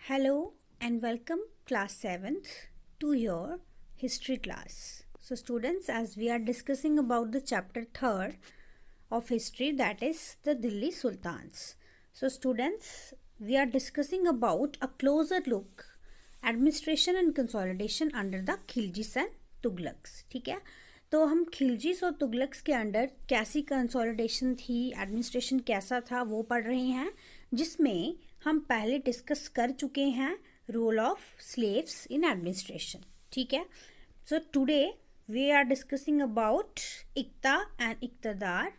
Hello and welcome class 7th to your history class. So students, as we are discussing about the chapter 3rd of history, that is the Delhi Sultans. So students, we are discussing about a closer look administration and consolidation under the Khilji's and Tughlaqs. ठीक है, तो हम खिलजीस और तुगलक्स के under कैसी consolidation थी, administration कैसा था वो पढ़ रहे हैं, जिसमें हम पहले डिस्कस कर चुके हैं role of slaves in administration. ठीक है, so today we are discussing about iqta and iqtadar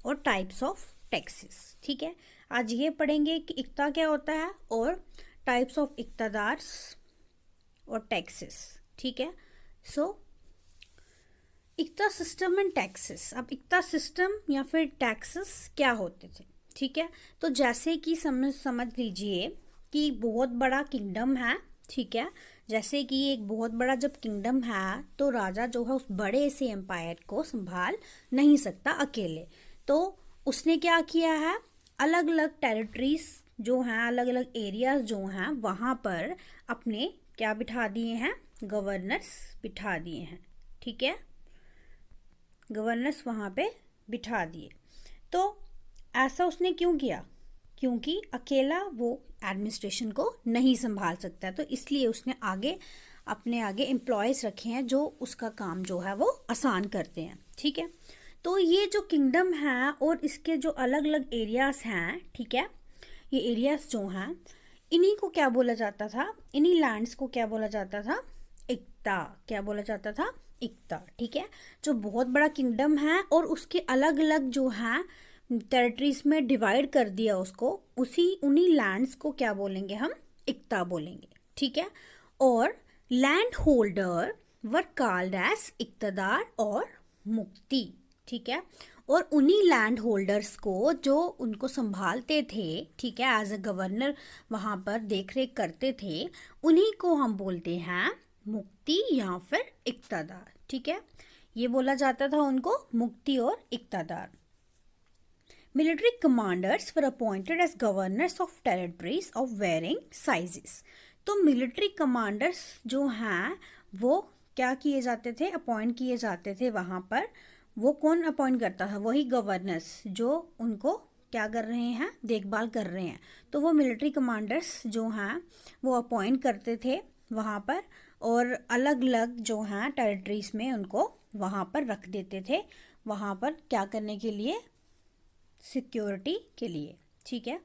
और टाइप्स ऑफ टैक्सेस. ठीक है, आज ये पढ़ेंगे कि इक्ता क्या होता है और टाइप्स ऑफ इक्तदार और टैक्सेस. ठीक है, सो इक्ता सिस्टम एंड टैक्सेस. अब इक्ता सिस्टम या फिर टैक्सेस क्या होते थे. ठीक है, तो जैसे कि समझ लीजिए कि बहुत बड़ा किंगडम है. ठीक है, जैसे कि एक बहुत बड़ा जब किंगडम है तो राजा जो है उस बड़े से एम्पायर को संभाल नहीं सकता अकेले. तो उसने क्या किया है, अलग अलग टेरिटरीज जो हैं, अलग अलग एरियाज जो हैं, वहाँ पर अपने क्या बिठा दिए हैं, गवर्नर्स बिठा दिए हैं. ठीक है, गवर्नर्स वहाँ पे बिठा दिए. तो ऐसा उसने क्यों किया, क्योंकि अकेला वो एडमिनिस्ट्रेशन को नहीं संभाल सकता, तो इसलिए उसने अपने आगे एम्प्लॉयज़ रखे हैं जो उसका काम जो है वो आसान करते हैं. ठीक है, तो ये जो किंगडम है और इसके जो अलग अलग एरियाज हैं, ठीक है, ये एरियाज जो हैं इन्हीं को क्या बोला जाता था, इन्हीं लैंड्स को क्या बोला जाता था, इक्ता. क्या बोला जाता था, इक्ता. ठीक है, जो बहुत बड़ा किंगडम है और उसके अलग अलग जो हैं टेरिटरीज में डिवाइड कर दिया उसको, उन्हीं लैंड्स को क्या बोलेंगे हम, इक्ता बोलेंगे. ठीक है, और land holder were called as iqtadar और मुक्ति. ठीक है, और उन्हीं लैंड होल्डर्स को जो उनको संभालते थे, ठीक है, एज अ गवर्नर वहाँ पर देख रेख करते थे, उन्हीं को हम बोलते हैं मुक्ति या फिर इक्तदार. ठीक है, ये बोला जाता था उनको मुक्ति और इक्तदार. Military commanders were appointed as governors of territories of varying sizes. तो मिलिट्री कमांडर्स जो हैं वो क्या किए जाते थे, अपॉइंट किए जाते थे वहाँ पर. वो कौन अपॉइंट करता था, वही गवर्नर्स जो उनको क्या कर रहे हैं, देखभाल कर रहे हैं. तो वो मिलिट्री कमांडर्स जो हैं वो अपॉइंट करते थे वहाँ पर और अलग अलग जो हैं टेरिटरीज में उनको वहाँ पर रख देते थे, वहाँ पर क्या करने के लिए, सिक्योरिटी के लिए. ठीक है,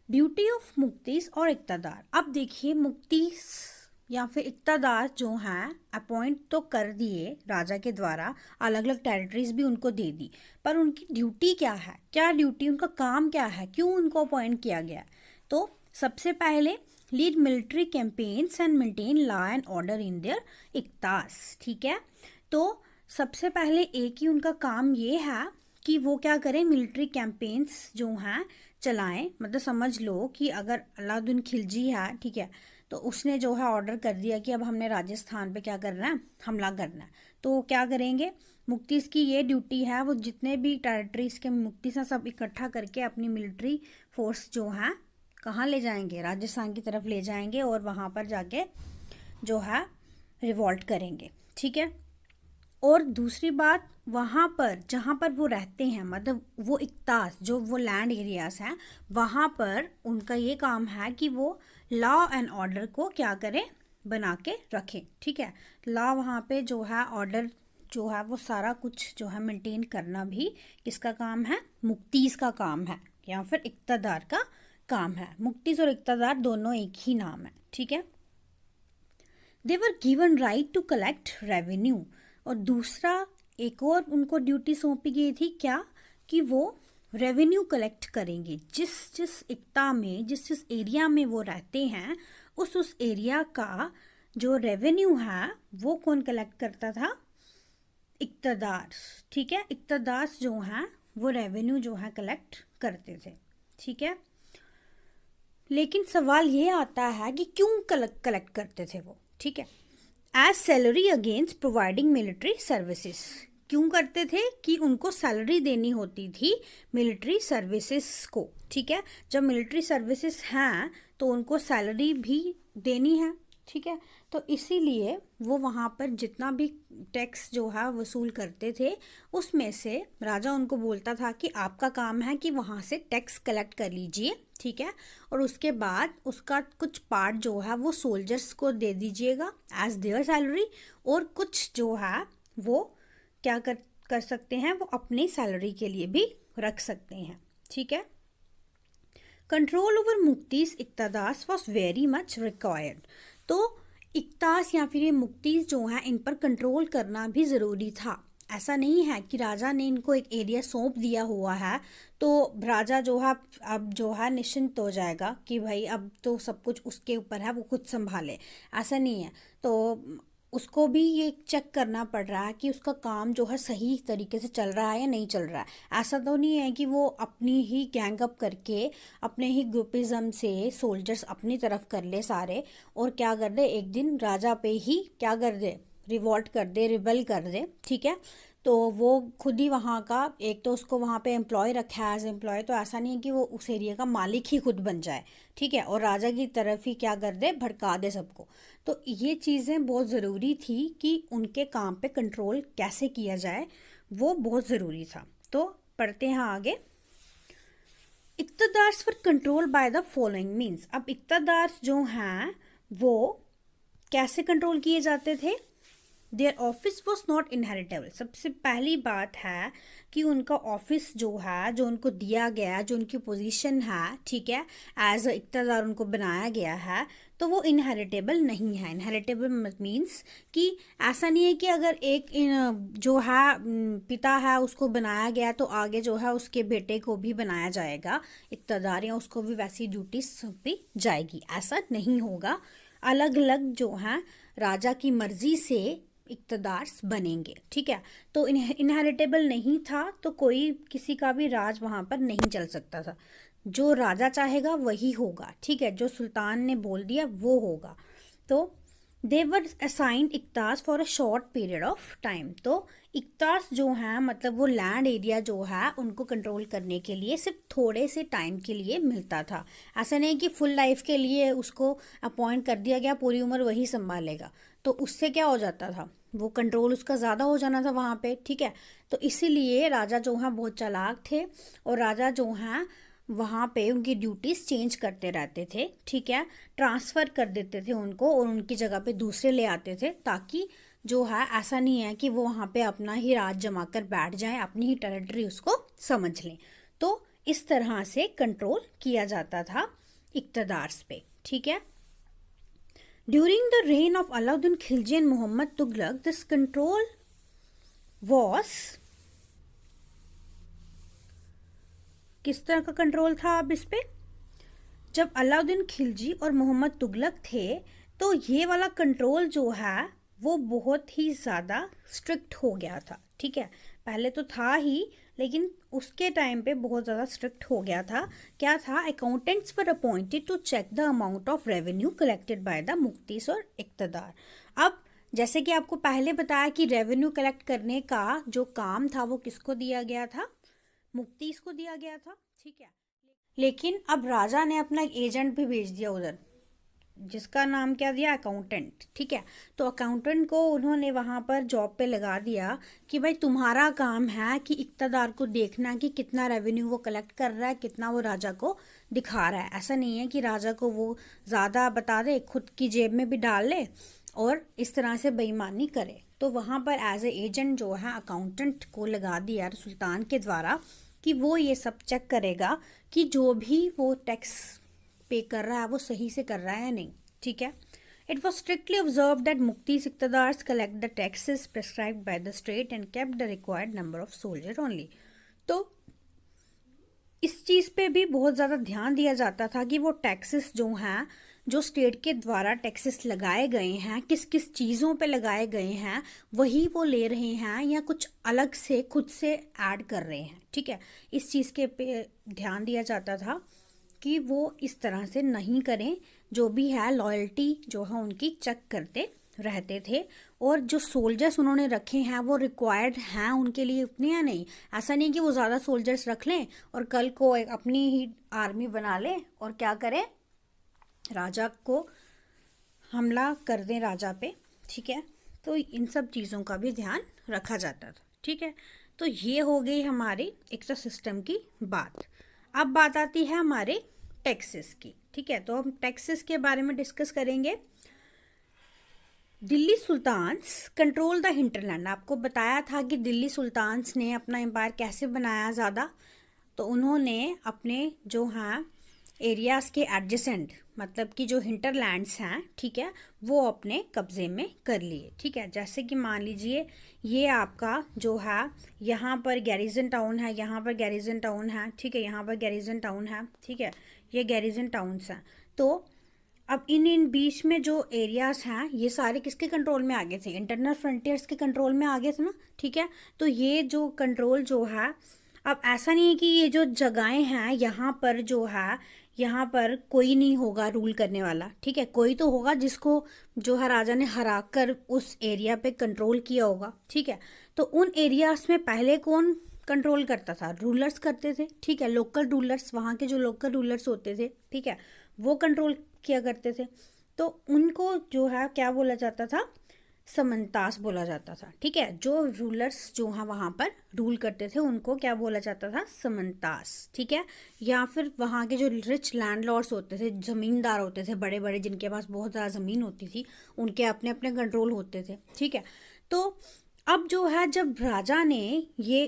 ड्यूटी ऑफ मुक्तिस और इक्तदार. अब देखिए, मुक्तिस या फिर इक्तदार जो हैं अपॉइंट तो कर दिए राजा के द्वारा, अलग अलग टेरिटरीज भी उनको दे दी, पर उनकी ड्यूटी क्या है, क्या ड्यूटी, उनका काम क्या है, क्यों उनको अपॉइंट किया गया. तो सबसे पहले lead military campaigns and maintain law and order in their iqtas. ठीक है, तो सबसे पहले एक ही उनका काम ये है कि वो क्या करें, मिलिट्री कैंपेन्स जो हैं चलाएं. मतलब समझ लो कि अगर अलाउद्दीन खिलजी है, ठीक है, तो उसने जो है ऑर्डर कर दिया कि अब हमने राजस्थान पे क्या करना है, हमला करना है, तो क्या करेंगे, मुक्तिस की ये ड्यूटी है, वो जितने भी टेरिटरीज के मुक्तिस हैं सब इकट्ठा करके अपनी मिलिट्री फोर्स जो है कहाँ ले जाएंगे, राजस्थान की तरफ ले जाएंगे और वहाँ पर जाके जो है रिवॉल्ट करेंगे. ठीक है, और दूसरी बात, वहाँ पर जहाँ पर वो रहते हैं, मतलब वो इक्तास जो वो लैंड एरियाज हैं, वहाँ पर उनका ये काम है कि वो लॉ एंड ऑर्डर को क्या करें, बना के रखें. ठीक है, लॉ वहाँ पे जो है, ऑर्डर जो है, वो सारा कुछ जो है मेंटेन करना भी किसका काम है, मुक्तिस का काम है या फिर इक्तदार का काम है. मुक्तिस और इक्तदार दोनों एक ही नाम है. ठीक है, they were given right to collect revenue. और दूसरा एक और उनको ड्यूटी सौंपी गई थी, क्या, कि वो रेवेन्यू कलेक्ट करेंगे. जिस इक्ता में, जिस एरिया में वो रहते हैं, उस एरिया का जो रेवेन्यू है वो कौन कलेक्ट करता था, इक्तदार. ठीक है, इक्तदार जो हैं वो रेवेन्यू जो है कलेक्ट करते थे. ठीक है, लेकिन सवाल ये आता है कि क्यों कलेक्ट करते थे वो. ठीक है, as salary against providing military services. क्यों करते थे, कि उनको सैलरी देनी होती थी मिलिट्री सर्विसेज को. ठीक है, जब मिलिट्री सर्विसेज हैं तो उनको सैलरी भी देनी है, ठीक है। तो इसीलिए वो वहाँ पर जितना भी टैक्स जो है वसूल करते थे उसमें से राजा उनको बोलता था कि आपका काम है कि वहाँ से टैक्स कलेक्ट कर लीजिए, ठीक है, और उसके बाद उसका कुछ पार्ट जो है वो सोल्जर्स को दे दीजिएगा एज देयर सैलरी, और कुछ जो है वो क्या कर सकते हैं, वो अपनी सैलरी के लिए भी रख सकते हैं, ठीक है। Control over muqtis iqtadars was very much required. तो इक्तास या फिर ये मुक्तिस जो हैं इन पर कंट्रोल करना भी ज़रूरी था। ऐसा नहीं है कि राजा ने इनको एक एरिया सौंप दिया हुआ है तो राजा जो है अब जो है निश्चिंत हो जाएगा कि भाई अब तो सब कुछ उसके ऊपर है, वो खुद संभाले, ऐसा नहीं है। तो उसको भी ये चेक करना पड़ रहा है कि उसका काम जो है सही तरीके से चल रहा है या नहीं चल रहा है। ऐसा तो नहीं है कि वो अपनी ही गैंग अप करके अपने ही ग्रुपिज्म से सोल्जर्स अपनी तरफ कर ले सारे और क्या कर दे, एक दिन राजा पे ही क्या कर दे, रिवॉल्ट कर दे, रिबेल कर दे, ठीक है। तो वो खुद ही वहाँ का, एक तो उसको वहाँ पे एम्प्लॉय रखा है एज एम्प्लॉय, तो ऐसा नहीं है कि वो उस एरिया का मालिक ही खुद बन जाए, ठीक है, और राजा की तरफ ही क्या कर दे, भड़का दे सबको। तो ये चीज़ें बहुत ज़रूरी थी कि उनके काम पे कंट्रोल कैसे किया जाए, वो बहुत ज़रूरी था। तो पढ़ते हैं आगे। Iqtadars for control by the following means, अब इक्तदार्स जो हैं वो कैसे कंट्रोल किए जाते थे। Their office was not inheritable. सबसे पहली बात है कि उनका ऑफिस जो है, जो उनको दिया गया, जो उनकी पोजीशन है, ठीक है, एज अ इक्तदार उनको बनाया गया है, तो वो इनहेरिटेबल नहीं है। इनहेरिटेबल मीन्स कि ऐसा नहीं है कि अगर एक जो है पिता है उसको बनाया गया तो आगे जो है उसके बेटे को भी बनाया जाएगा इक्तदार, या उसको भी वैसी ड्यूटी सौंपी जाएगी, ऐसा नहीं होगा। अलग अलग जो हैं राजा की मर्जी से इक्तदार बनेंगे, ठीक है। तो इनहेरिटेबल नहीं था तो कोई किसी का भी राज वहाँ पर नहीं चल सकता था। जो राजा चाहेगा वही होगा, ठीक है, जो सुल्तान ने बोल दिया वो होगा। तो they were assigned iqtas for a short period of time. तो इक्तास जो है मतलब वो लैंड एरिया जो है उनको कंट्रोल करने के लिए सिर्फ थोड़े से टाइम के लिए मिलता था। ऐसा नहीं कि फुल लाइफ के लिए उसको अपॉइंट कर दिया गया, पूरी उम्र वही संभालेगा, तो उससे क्या हो जाता था, वो कंट्रोल उसका ज़्यादा हो जाना था वहाँ पे, ठीक है। तो इसीलिए राजा जो हैं बहुत चालाक थे और राजा जो हैं वहाँ पे उनकी ड्यूटीज़ चेंज करते रहते थे, ठीक है, ट्रांसफ़र कर देते थे उनको और उनकी जगह पे दूसरे ले आते थे, ताकि जो है ऐसा नहीं है कि वो वहाँ पे अपना ही राज जमा कर बैठ जाएं, अपनी ही टेरिटरी उसको समझ लें। तो इस तरह से कंट्रोल किया जाता था इक्तदार्स पे, ठीक है। During the reign of Alauddin Khilji and Muhammad Tughlaq this control was, किस तरह का कंट्रोल था अब इस पे, जब अलाउद्दीन खिलजी और मोहम्मद तुगलक थे तो ये वाला कंट्रोल जो है वो बहुत ही ज़्यादा स्ट्रिक्ट हो गया था, ठीक है। पहले तो था ही लेकिन उसके टाइम पे बहुत ज़्यादा स्ट्रिक्ट हो गया था। क्या था, accountants were appointed to check the amount of revenue collected by the muqtis और इक्तदार। अब जैसे कि आपको पहले बताया कि रेवेन्यू कलेक्ट करने का जो काम था वो किसको दिया गया था, मुक्तिस को दिया गया था, ठीक है। लेकिन अब राजा ने अपना एक एजेंट भी भेज दिया उधर, जिसका नाम क्या दिया, अकाउंटेंट, ठीक है। तो अकाउंटेंट को उन्होंने वहाँ पर जॉब पे लगा दिया कि भाई तुम्हारा काम है कि इक्तदार को देखना कि कितना रेवेन्यू वो कलेक्ट कर रहा है, कितना वो राजा को दिखा रहा है। ऐसा नहीं है कि राजा को वो ज़्यादा बता दे, खुद की जेब में भी डाल ले और इस तरह से बेईमानी करे। तो वहाँ पर एज ए एजेंट जो है अकाउंटेंट को लगा दिया सुल्तान के द्वारा कि वो ये सब चेक करेगा कि जो भी वो टैक्स पे कर रहा है वो सही से कर रहा है या नहीं, ठीक है। It was strictly observe that muqtis iqtadars collect the taxes prescribed by the state and kept the required number of soldier only. तो इस चीज़ पे भी बहुत ज़्यादा ध्यान दिया जाता था कि वो टैक्सेस जो हैं, जो स्टेट के द्वारा टैक्सेस लगाए गए हैं, किस किस चीज़ों पे लगाए गए हैं, वही वो ले रहे हैं या कुछ अलग से खुद से ऐड कर रहे हैं, ठीक है। इस चीज़ के पे ध्यान दिया जाता था कि वो इस तरह से नहीं करें। जो भी है लॉयल्टी जो है उनकी चेक करते रहते थे और जो सोल्जर्स उन्होंने रखे हैं वो रिक्वायर्ड हैं उनके लिए उतने या नहीं। ऐसा नहीं कि वो ज़्यादा सोल्जर्स रख लें और कल को एक अपनी ही आर्मी बना लें और क्या करें, राजा को हमला कर दें राजा पे, ठीक है। तो इन सब चीज़ों का भी ध्यान रखा जाता था, ठीक है। तो ये हो गई हमारी एक्स्ट्रा सिस्टम की बात। अब बात आती है हमारे टैक्सेस की, ठीक है। तो हम टैक्सेस के बारे में डिस्कस करेंगे। Delhi sultans control the hinterland. आपको बताया था कि दिल्ली सुल्तान्स ने अपना एम्पायर कैसे बनाया ज़्यादा, तो उन्होंने अपने जो हैं एरियाज़ के एडजेसेंट, मतलब कि जो हिंटरलैंड्स हैं, ठीक है, वो अपने कब्जे में कर लिए, ठीक है। जैसे कि मान लीजिए ये आपका जो है यहाँ पर गैरिजन टाउन है, यहाँ पर गैरिजन टाउन है, ठीक है, यहाँ पर गैरिजन टाउन है, ठीक है, ये गैरिजन टाउन्स हैं। तो अब इन बीच में जो एरियाज हैं ये सारे किसके कंट्रोल में आ गए थे? इंटरनल फ्रंटियर्स के कंट्रोल में आ गए थे ना, ठीक है। तो ये जो कंट्रोल जो है, अब ऐसा नहीं है कि ये जो जगहें हैं यहाँ पर जो है, यहाँ पर कोई नहीं होगा रूल करने वाला, ठीक है। कोई तो होगा जिसको जो है राजा ने हरा कर उस एरिया पे कंट्रोल किया होगा, ठीक है। तो उन एरियाज में पहले कौन कंट्रोल करता था? रूलर्स करते थे, ठीक है। लोकल रूलर्स, वहाँ के जो लोकल रूलर्स होते थे, ठीक है, वो कंट्रोल किया करते थे। तो उनको जो है क्या बोला जाता था? समन्तास बोला जाता था, ठीक है। जो रूलर्स जो हैं वहाँ पर रूल करते थे उनको क्या बोला जाता था? समन्तास, ठीक है। या फिर वहाँ के जो रिच लैंडलॉर्ड्स होते थे, ज़मींदार होते थे बड़े बड़े, जिनके पास बहुत ज़्यादा ज़मीन होती थी, उनके अपने अपने कंट्रोल होते थे, ठीक है। तो अब जो है जब राजा ने ये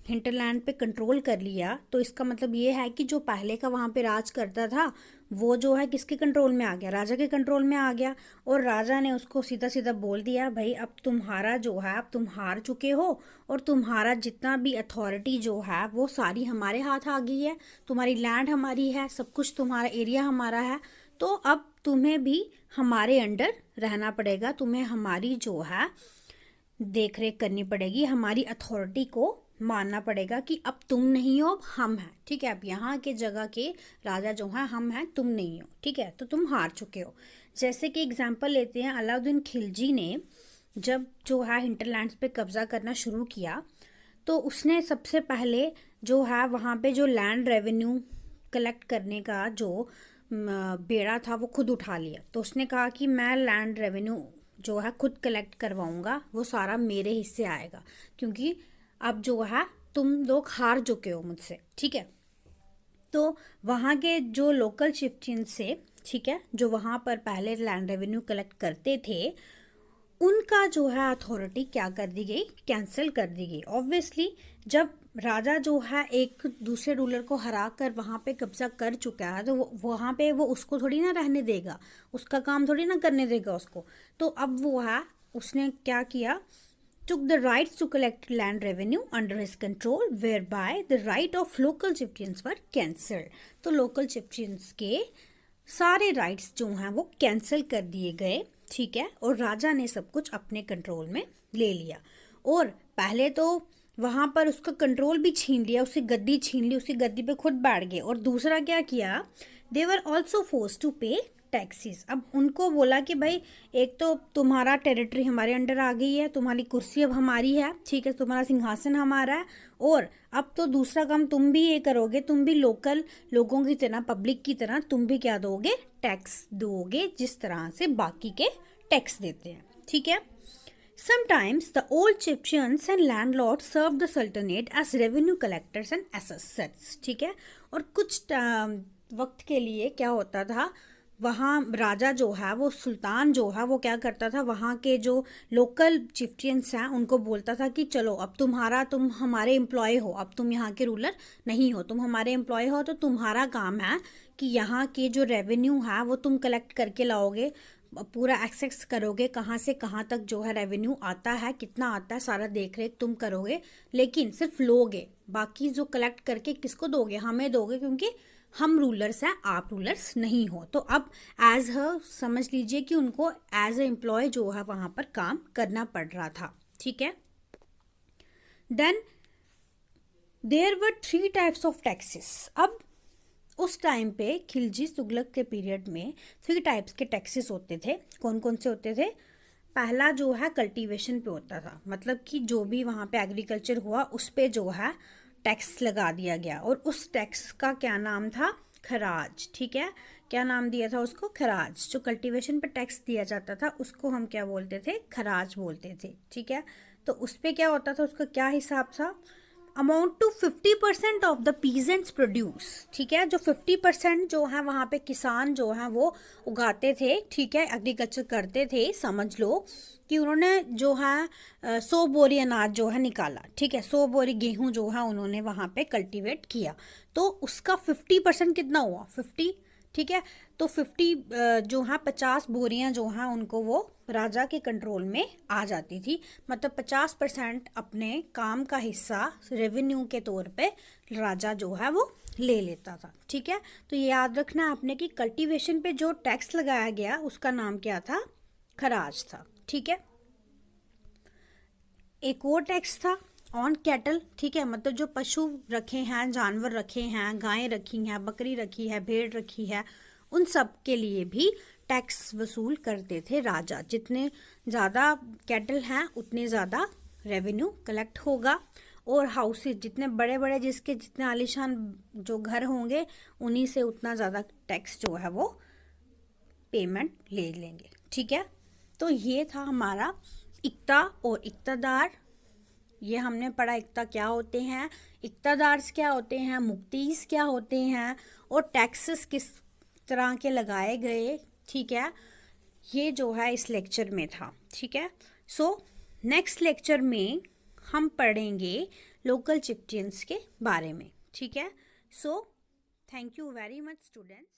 हिंटरलैंड पे कंट्रोल कर लिया, तो इसका मतलब ये है कि जो पहले का वहाँ पे राज करता था वो जो है किसके कंट्रोल में आ गया? राजा के कंट्रोल में आ गया। और राजा ने उसको सीधा सीधा बोल दिया, भाई अब तुम्हारा जो है, अब तुम हार चुके हो और तुम्हारा जितना भी अथॉरिटी जो है वो सारी हमारे हाथ आ गई है, तुम्हारी लैंड हमारी है, सब कुछ तुम्हारा एरिया हमारा है, तो अब तुम्हें भी हमारे अंडर रहना पड़ेगा, तुम्हें हमारी जो है देख रेख करनी पड़ेगी, हमारी अथॉरिटी को मानना पड़ेगा कि अब तुम नहीं हो, अब हम हैं, ठीक है। अब यहाँ के जगह के राजा जो हैं हम हैं, तुम नहीं हो, ठीक है। तो तुम हार चुके हो। जैसे कि एग्जांपल लेते हैं, अलाउद्दीन खिलजी ने जब जो है हिंटरलैंड्स पे कब्जा करना शुरू किया, तो उसने सबसे पहले जो है वहाँ पे जो लैंड रेवेन्यू कलेक्ट करने का जो बेड़ा था वो खुद उठा लिया। तो उसने कहा कि मैं लैंड रेवेन्यू जो है खुद कलेक्ट करवाऊंगा, वो सारा मेरे हिस्से आएगा, क्योंकि अब जो है तुम लोग हार चुके हो मुझसे, ठीक है। तो वहाँ के जो लोकल चिफ्टियंस से, ठीक है, जो वहाँ पर पहले लैंड रेवेन्यू कलेक्ट करते थे, उनका जो है अथॉरिटी क्या कर दी गई? कैंसिल कर दी गई। ऑब्वियसली जब राजा जो है एक दूसरे रूलर को हरा कर वहाँ पे कब्जा कर चुका है, तो वहाँ पे वो उसको थोड़ी ना रहने देगा, उसका काम थोड़ी ना करने देगा उसको। तो अब वो है, उसने क्या किया? took the rights to collect land revenue under his control, whereby the right of local chieftains were cancelled. तो local chieftains के सारे rights जो हैं वो cancel कर दिए गए, ठीक है। और राजा ने सब कुछ अपने कंट्रोल में ले लिया। और पहले तो वहाँ पर उसका कंट्रोल भी छीन लिया, उसकी गद्दी छीन ली, उसकी गद्दी पे खुद बैठ गए। और दूसरा क्या किया? दे वर ऑल्सो फोर्स टू पे टैक्सेस। अब उनको बोला कि भाई एक तो तुम्हारा टेरिटरी हमारे अंडर आ गई है, तुम्हारी कुर्सी अब हमारी है, ठीक है, तुम्हारा सिंहासन हमारा है, और अब तो दूसरा काम तुम भी ये करोगे, तुम भी लोकल लोगों की तरह, पब्लिक की तरह तुम भी क्या दोगे? टैक्स दोगे, जिस तरह से बाकी के टैक्स देते हैं, ठीक है। Sometimes the old chieftains and landlords served the sultanate as revenue collectors and assessors, ठीक है। और कुछ वक्त के लिए क्या होता था, वहाँ राजा जो है वो सुल्तान जो है वो क्या करता था, वहाँ के जो लोकल चिफ्टियंस हैं उनको बोलता था कि चलो अब तुम हमारे एम्प्लॉय हो, अब तुम यहाँ के रूलर नहीं हो, तुम हमारे एम्प्लॉय हो, तो तुम्हारा काम है कि यहाँ के जो रेवेन्यू है वो तुम कलेक्ट करके लाओगे, पूरा एक्सेस करोगे, कहाँ से कहाँ तक जो है रेवेन्यू आता है, कितना आता है, सारा देख रेख तुम करोगे, लेकिन सिर्फ लोगे, बाकी जो कलेक्ट करके किसको दोगे? हमें दोगे, क्योंकि हम रूलर्स हैं, आप रूलर्स नहीं हो। तो अब एज समझ लीजिए कि उनको एज ए एम्प्लॉय जो है वहाँ पर काम करना पड़ रहा था, ठीक है। Then there were 3 types of taxes. अब उस टाइम पे खिलजी तुगलक के पीरियड में 3 टाइप्स के टैक्सेस होते थे। कौन कौन से होते थे? पहला जो है कल्टीवेशन पे होता था, मतलब कि जो भी वहाँ पे एग्रीकल्चर हुआ उस पे जो है टैक्स लगा दिया गया, और उस टैक्स का क्या नाम था? खराज, ठीक है। क्या नाम दिया था उसको? खराज। जो कल्टीवेशन पे टैक्स दिया जाता था उसको हम क्या बोलते थे? खराज बोलते थे। ठीक है, तो उस पर क्या होता था, उसका क्या हिसाब था? Amount to 50% of the peasants produce. ठीक है, जो 50% जो है वहाँ पे किसान जो है वो उगाते थे, ठीक है, एग्रीकल्चर करते थे। समझ लो कि उन्होंने जो है 100 बोरी अनाज जो है निकाला, ठीक है, 100 बोरी गेहूं जो है उन्होंने वहाँ पे कल्टीवेट किया, तो उसका 50% कितना हुआ? 50। ठीक है, तो 50 जो है 50 बोरियां जो हैं उनको वो राजा के कंट्रोल में आ जाती थी। मतलब 50% अपने काम का हिस्सा रेवेन्यू के तौर पे राजा जो है वो ले लेता था। ठीक है, तो ये याद रखना है आपने कि कल्टीवेशन पे जो टैक्स लगाया गया उसका नाम क्या था? खराज था। ठीक है, एक और टैक्स था ऑन कैटल। ठीक है, मतलब जो पशु रखे हैं, जानवर रखे हैं, गायें रखी हैं, बकरी रखी है, भेड़ रखी है, उन सब के लिए भी टैक्स वसूल करते थे राजा। जितने ज़्यादा कैटल हैं उतने ज़्यादा रेवेन्यू कलेक्ट होगा। और हाउसेस जितने बड़े बड़े, जिसके जितने आलीशान जो घर होंगे, उन्हीं से उतना ज़्यादा टैक्स जो है वो पेमेंट ले लेंगे। ठीक है, तो ये था हमारा इक्ता और इक्तादार। ये हमने पढ़ा इक्ता क्या होते हैं, इक्तादार्स क्या होते हैं, मुक्तीस क्या होते हैं, और टैक्सेस किस तरह के लगाए गए। ठीक है, ये जो है इस लेक्चर में था। ठीक है, सो नेक्स्ट लेक्चर में हम पढ़ेंगे लोकल चिफ्टियंस के बारे में। ठीक है, so thank you very much students.